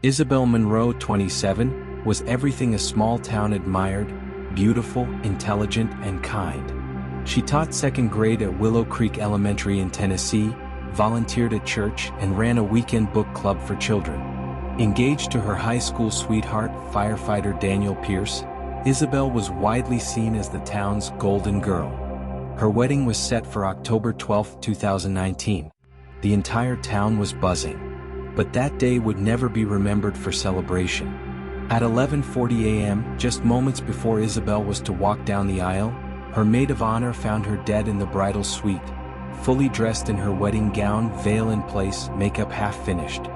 Isabelle Monroe, 27, was everything a small town admired: beautiful, intelligent, and kind. She taught second grade at Willow Creek Elementary in Tennessee, volunteered at church, and ran a weekend book club for children. Engaged to her high school sweetheart, firefighter Daniel Pierce, Isabelle was widely seen as the town's golden girl. Her wedding was set for October 12, 2019. The entire town was buzzing. But that day would never be remembered for celebration. At 11:40 a.m., just moments before Isabelle was to walk down the aisle, her maid of honor found her dead in the bridal suite, fully dressed in her wedding gown, veil in place, makeup half finished.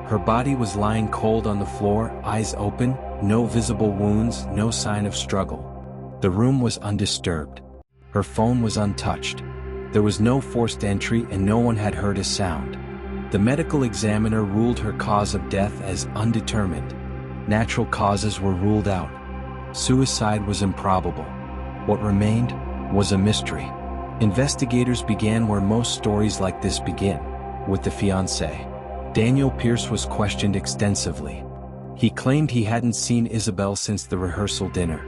Her body was lying cold on the floor, eyes open, no visible wounds, no sign of struggle. The room was undisturbed. Her phone was untouched. There was no forced entry and no one had heard a sound. The medical examiner ruled her cause of death as undetermined. Natural causes were ruled out. Suicide was improbable. What remained was a mystery. Investigators began where most stories like this begin, with the fiancé. Daniel Pierce was questioned extensively. He claimed he hadn't seen Isabelle since the rehearsal dinner.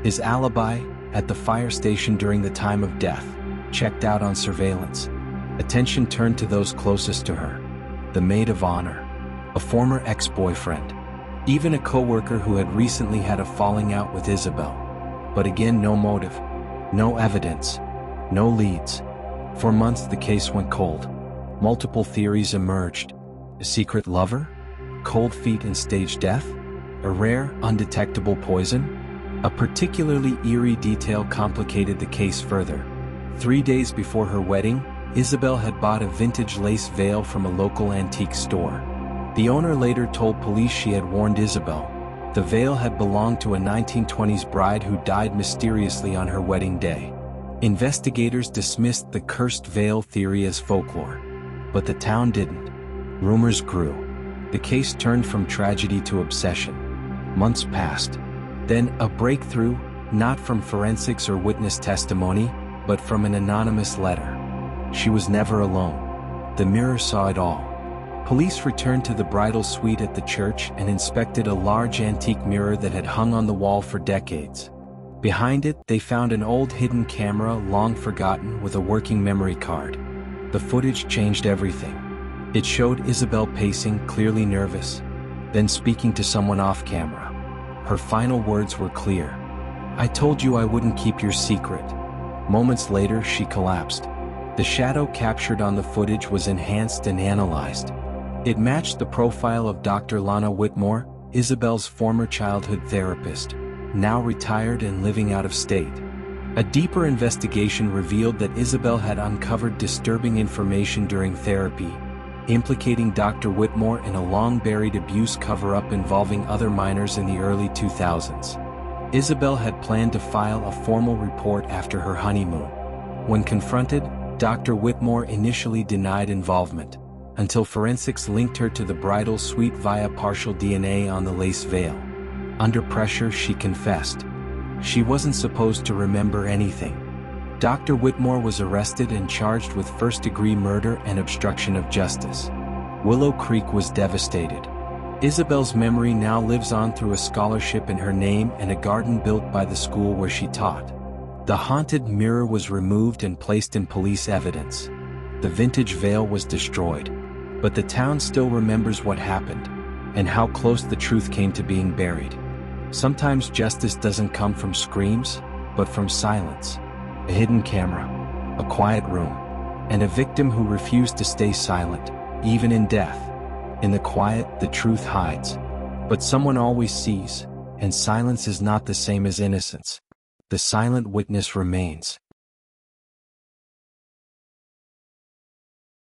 His alibi, at the fire station during the time of death, checked out on surveillance. Attention turned to those closest to her: the maid of honor, a former ex-boyfriend, even a co-worker who had recently had a falling out with Isabelle. But again, no motive, no evidence, no leads. For months the case went cold. Multiple theories emerged. A secret lover? Cold feet and staged death? A rare, undetectable poison? A particularly eerie detail complicated the case further. 3 days before her wedding, Isabelle had bought a vintage lace veil from a local antique store. The owner later told police she had warned Isabelle. The veil had belonged to a 1920s bride who died mysteriously on her wedding day. Investigators dismissed the cursed veil theory as folklore. But the town didn't. Rumors grew. The case turned from tragedy to obsession. Months passed. Then a breakthrough, not from forensics or witness testimony, but from an anonymous letter. She was never alone. The mirror saw it all. Police returned to the bridal suite at the church and inspected a large antique mirror that had hung on the wall for decades. Behind it, they found an old hidden camera, long forgotten, with a working memory card. The footage changed everything. It showed Isabelle pacing, clearly nervous, then speaking to someone off camera. Her final words were clear: "I told you I wouldn't keep your secret." Moments later, she collapsed. The shadow captured on the footage was enhanced and analyzed. It matched the profile of Dr. Lana Whitmore, Isabelle's former childhood therapist, now retired and living out of state. A deeper investigation revealed that Isabelle had uncovered disturbing information during therapy, implicating Dr. Whitmore in a long-buried abuse cover-up involving other minors in the early 2000s. Isabelle had planned to file a formal report after her honeymoon. When confronted, Dr. Whitmore initially denied involvement, until forensics linked her to the bridal suite via partial DNA on the lace veil. Under pressure, she confessed. She wasn't supposed to remember anything. Dr. Whitmore was arrested and charged with first-degree murder and obstruction of justice. Willow Creek was devastated. Isabelle's memory now lives on through a scholarship in her name and a garden built by the school where she taught. The haunted mirror was removed and placed in police evidence. The vintage veil was destroyed. But the town still remembers what happened, and how close the truth came to being buried. Sometimes justice doesn't come from screams, but from silence. A hidden camera, a quiet room, and a victim who refused to stay silent, even in death. In the quiet, the truth hides. But someone always sees, and silence is not the same as innocence. The silent witness remains.